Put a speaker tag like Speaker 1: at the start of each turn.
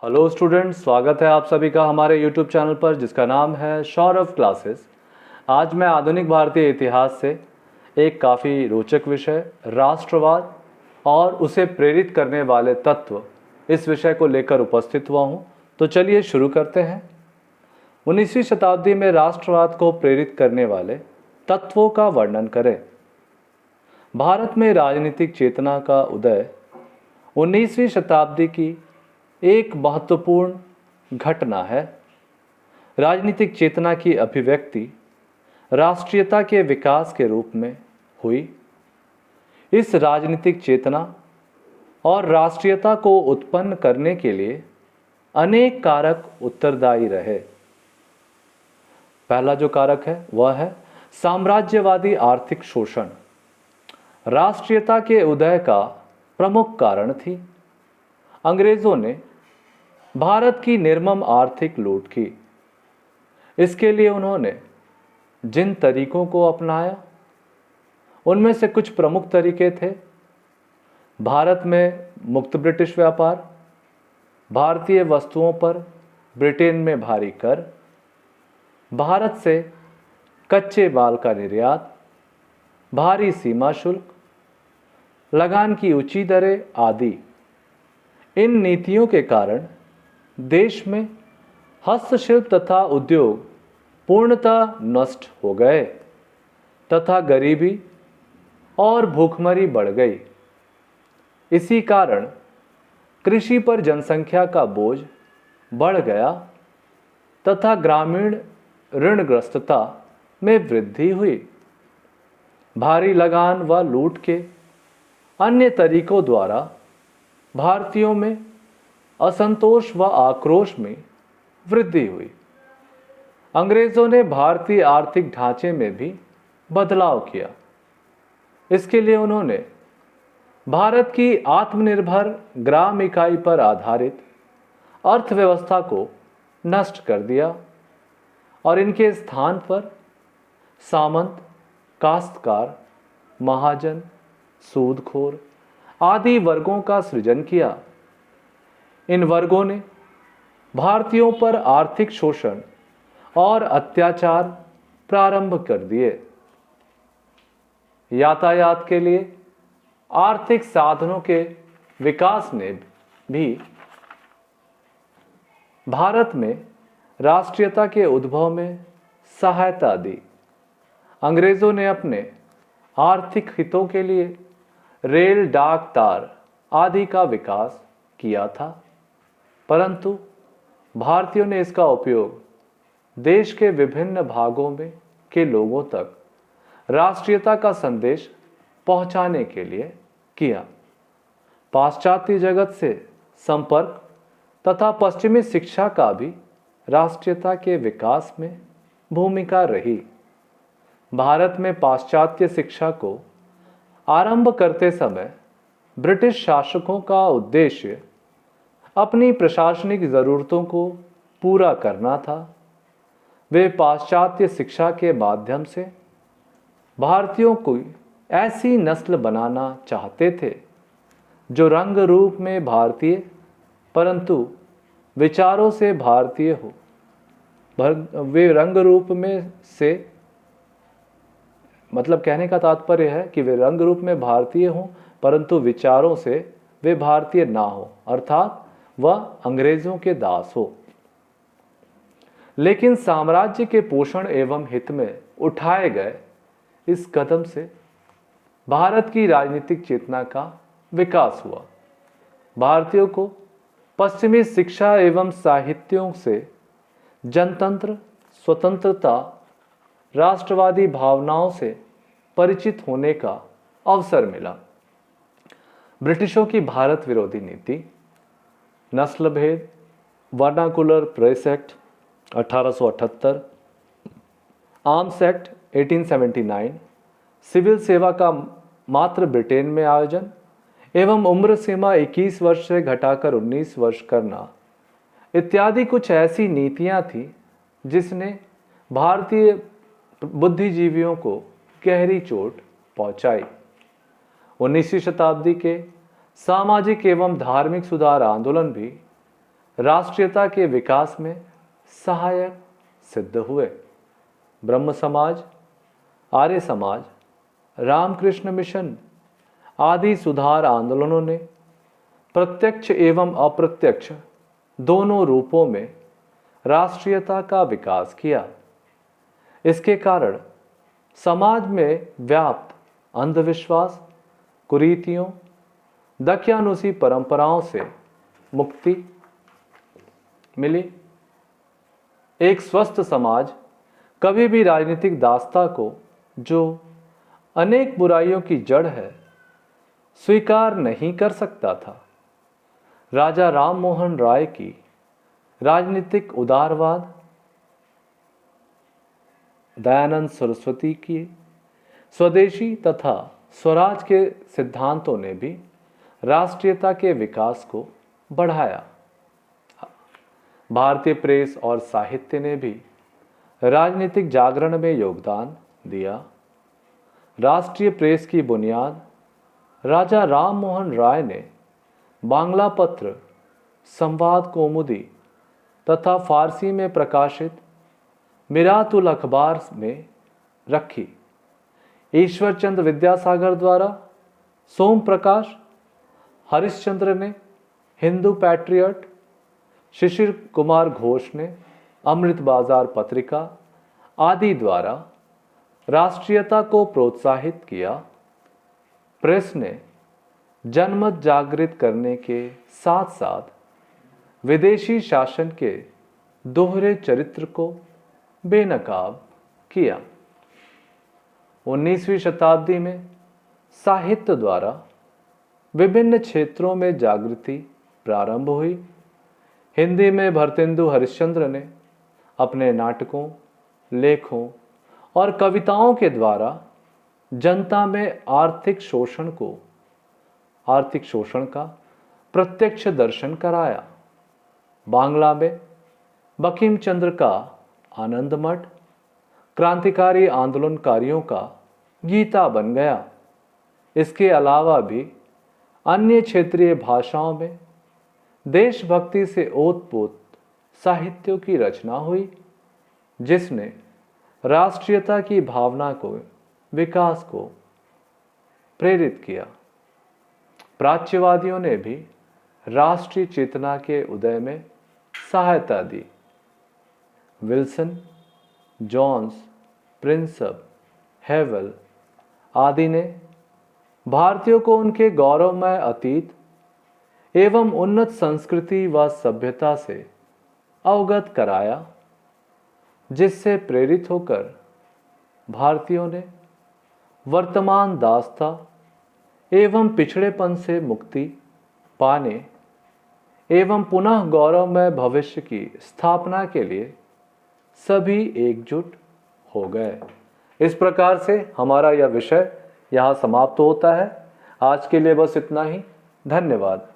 Speaker 1: Hello students, स्वागत है आप सभी का हमारे यूट्यूब चैनल पर जिसका नाम है सौरभ क्लासेस। आज मैं आधुनिक भारतीय इतिहास से एक काफ़ी रोचक विषय राष्ट्रवाद और उसे प्रेरित करने वाले तत्व इस विषय को लेकर उपस्थित हुआ हूँ। तो चलिए शुरू करते हैं। 19वीं शताब्दी में राष्ट्रवाद को प्रेरित करने वाले तत्वों का वर्णन करें। भारत में राजनीतिक चेतना का उदय 19वीं शताब्दी की एक महत्वपूर्ण घटना है। राजनीतिक चेतना की अभिव्यक्ति राष्ट्रीयता के विकास के रूप में हुई। इस राजनीतिक चेतना और राष्ट्रीयता को उत्पन्न करने के लिए अनेक कारक उत्तरदायी रहे। पहला जो कारक है वह है साम्राज्यवादी आर्थिक शोषण। राष्ट्रीयता के उदय का प्रमुख कारण थी अंग्रेजों ने भारत की निर्मम आर्थिक लूट की। इसके लिए उन्होंने जिन तरीकों को अपनाया उनमें से कुछ प्रमुख तरीके थे भारत में मुक्त ब्रिटिश व्यापार, भारतीय वस्तुओं पर ब्रिटेन में भारी कर, भारत से कच्चे माल का निर्यात, भारी सीमा शुल्क, लगान की ऊंची दरें आदि। इन नीतियों के कारण देश में हस्तशिल्प तथा उद्योग पूर्णतः नष्ट हो गए तथा गरीबी और भूखमरी बढ़ गई। इसी कारण कृषि पर जनसंख्या का बोझ बढ़ गया तथा ग्रामीण ऋणग्रस्तता में वृद्धि हुई। भारी लगान व लूट के अन्य तरीकों द्वारा भारतीयों में असंतोष व आक्रोश में वृद्धि हुई। अंग्रेजों ने भारतीय आर्थिक ढांचे में भी बदलाव किया। इसके लिए उन्होंने भारत की आत्मनिर्भर ग्राम इकाई पर आधारित अर्थव्यवस्था को नष्ट कर दिया और इनके स्थान पर सामंत, काश्तकार, महाजन, सूदखोर आदि वर्गों का सृजन किया। इन वर्गों ने भारतीयों पर आर्थिक शोषण और अत्याचार प्रारंभ कर दिए। यातायात के लिए आर्थिक साधनों के विकास ने भी भारत में राष्ट्रीयता के उद्भव में सहायता दी। अंग्रेजों ने अपने आर्थिक हितों के लिए रेल, डाक, तार आदि का विकास किया था, परंतु भारतीयों ने इसका उपयोग देश के विभिन्न भागों में के लोगों तक राष्ट्रीयता का संदेश पहुंचाने के लिए किया। पाश्चात्य जगत से संपर्क तथा पश्चिमी शिक्षा का भी राष्ट्रीयता के विकास में भूमिका रही। भारत में पाश्चात्य शिक्षा को आरंभ करते समय ब्रिटिश शासकों का उद्देश्य अपनी प्रशासनिक ज़रूरतों को पूरा करना था। वे पाश्चात्य शिक्षा के माध्यम से भारतीयों को ऐसी नस्ल बनाना चाहते थे जो रंग रूप में भारतीय परंतु विचारों से भारतीय हो। वे रंग रूप में से मतलब कहने का तात्पर्य है कि वे रंग रूप में भारतीय हों परंतु विचारों से वे भारतीय ना हो, अर्थात वह अंग्रेजों के दास हो। लेकिन साम्राज्य के पोषण एवं हित में उठाए गए इस कदम से भारत की राजनीतिक चेतना का विकास हुआ। भारतीयों को पश्चिमी शिक्षा एवं साहित्यों से जनतंत्र, स्वतंत्रता, राष्ट्रवादी भावनाओं से परिचित होने का अवसर मिला। ब्रिटिशों की भारत विरोधी नीति, नस्ल भेद, vernacular press act 1878, arms act 1879, civil सेवा का मात्र ब्रिटेन में आयोजन एवं उम्र सीमा 21 वर्ष से घटाकर 19 वर्ष करना इत्यादि कुछ ऐसी नीतियां थी जिसने भारतीय बुद्धिजीवियों को गहरी चोट पहुंचाई। 19वीं शताब्दी के सामाजिक एवं धार्मिक सुधार आंदोलन भी राष्ट्रीयता के विकास में सहायक सिद्ध हुए। ब्रह्म समाज, आर्य समाज, रामकृष्ण मिशन आदि सुधार आंदोलनों ने प्रत्यक्ष एवं अप्रत्यक्ष दोनों रूपों में राष्ट्रीयता का विकास किया। इसके कारण समाज में व्याप्त अंधविश्वास, कुरीतियों, दकियानुसी परंपराओं से मुक्ति मिली। एक स्वस्थ समाज कभी भी राजनीतिक दास्ता को, जो अनेक बुराइयों की जड़ है, स्वीकार नहीं कर सकता था। राजा राम मोहन राय की राजनीतिक उदारवाद, दयानंद सरस्वती की स्वदेशी तथा स्वराज के सिद्धांतों ने भी राष्ट्रीयता के विकास को बढ़ाया। भारतीय प्रेस और साहित्य ने भी राजनीतिक जागरण में योगदान दिया। राष्ट्रीय प्रेस की बुनियाद राजा राम मोहन राय ने बांग्ला पत्र, संवाद कौमुदी तथा फारसी में प्रकाशित मिरातुल अखबार में रखी। ईश्वर चंद्र विद्यासागर द्वारा सोम प्रकाश हरिश्चंद्र ने हिंदू पैट्रियट, शिशिर कुमार घोष ने अमृत बाजार पत्रिका आदि द्वारा राष्ट्रीयता को प्रोत्साहित किया। प्रेस ने जनमत जागृत करने के साथ साथ विदेशी शासन के दोहरे चरित्र को बेनकाब किया। 19वीं शताब्दी में साहित्य द्वारा विभिन्न क्षेत्रों में जागृति प्रारंभ हुई। हिंदी में भरतेंदु हरिश्चंद्र ने अपने नाटकों, लेखों और कविताओं के द्वारा जनता में आर्थिक शोषण का प्रत्यक्ष दर्शन कराया। बांग्ला में बंकिम चंद्र का आनंद मठ क्रांतिकारी आंदोलनकारियों का गीता बन गया। इसके अलावा भी अन्य क्षेत्रीय भाषाओं में देशभक्ति से ओतप्रोत साहित्यों की रचना हुई, जिसने राष्ट्रीयता की भावना को विकास को प्रेरित किया। प्राच्यवादियों ने भी राष्ट्रीय चेतना के उदय में सहायता दी। विल्सन, जॉन्स, प्रिंसप, हेवल आदि ने भारतीयों को उनके गौरवमय अतीत एवं उन्नत संस्कृति व सभ्यता से अवगत कराया, जिससे प्रेरित होकर भारतीयों ने वर्तमान दास्ता एवं पिछड़ेपन से मुक्ति पाने एवं पुनः गौरवमय भविष्य की स्थापना के लिए सभी एकजुट हो गए। इस प्रकार से हमारा यह विषय यहाँ समाप्त होता है। आज के लिए बस इतना ही। धन्यवाद।